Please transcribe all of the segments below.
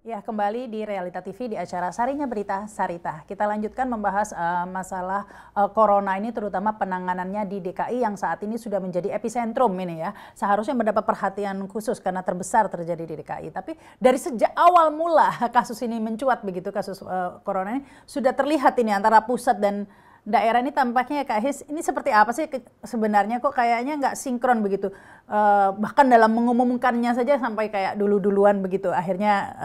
Ya, kembali di Realita TV di acara Sarinya Berita Sarita. Kita lanjutkan membahas masalah corona ini, terutama penanganannya di DKI yang saat ini sudah menjadi epicentrum ini ya. Seharusnya mendapat perhatian khusus karena terbesar terjadi di DKI. Tapi dari sejak awal mula kasus ini mencuat begitu, kasus corona ini sudah terlihat ini antara pusat dan daerah ini tampaknya ya Kak His, ini seperti apa sih sebenarnya, kok kayaknya nggak sinkron begitu, bahkan dalam mengumumkannya saja sampai kayak duluan begitu, akhirnya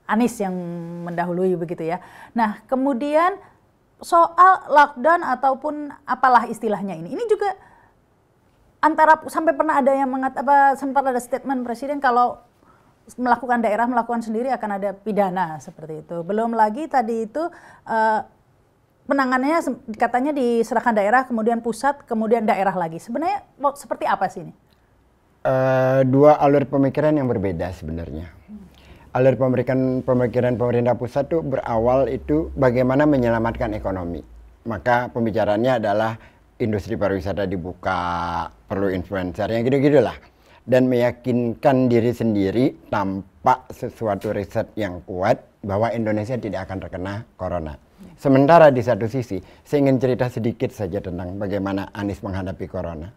Anies yang mendahului begitu ya. Nah kemudian soal lockdown ataupun apalah istilahnya ini juga antara sampai pernah ada yang sempat ada statement Presiden kalau melakukan daerah melakukan sendiri akan ada pidana seperti itu. Belum lagi tadi itu penanganannya katanya diserahkan daerah, kemudian pusat, kemudian daerah lagi. Sebenarnya seperti apa sih ini? Dua alur pemikiran yang berbeda sebenarnya. Alur pemikiran pemerintah pusat itu berawal itu bagaimana menyelamatkan ekonomi. Maka pembicaraannya adalah industri pariwisata dibuka, perlu influencer, yang gitu-gitulah. Dan meyakinkan diri sendiri tanpa sesuatu riset yang kuat bahwa Indonesia tidak akan terkena corona. Sementara di satu sisi, saya ingin cerita sedikit saja tentang bagaimana Anies menghadapi corona.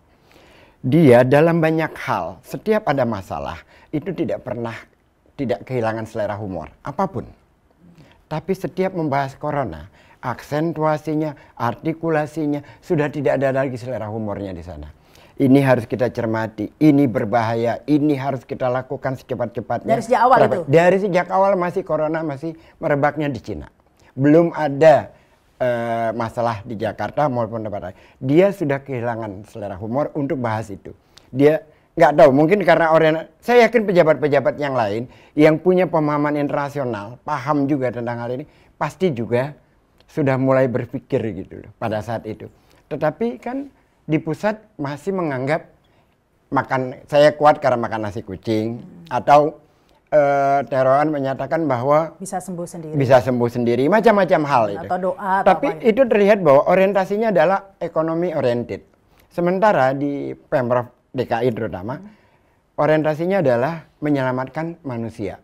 Dia dalam banyak hal, setiap ada masalah, itu tidak kehilangan selera humor, apapun. Tapi setiap membahas corona, aksentuasinya, artikulasinya, sudah tidak ada lagi selera humornya di sana. Ini harus kita cermati, ini berbahaya, ini harus kita lakukan secepat-cepatnya. Dari sejak awal itu? Dari sejak awal corona masih merebaknya di Cina. Belum ada masalah di Jakarta maupun tempat lain. Dia sudah kehilangan selera humor untuk bahas itu. Dia nggak tahu, mungkin karena saya yakin pejabat-pejabat yang lain yang punya pemahaman internasional, paham juga tentang hal ini, pasti juga sudah mulai berpikir gitu loh pada saat itu. Tetapi kan di pusat masih menganggap saya kuat karena makan nasi kucing, atau Terawan menyatakan bahwa bisa sembuh sendiri, macam-macam hal itu. Atau doa. Tapi itu terlihat bahwa orientasinya adalah ekonomi oriented. Sementara di Pemprov DKI terutama orientasinya adalah menyelamatkan manusia.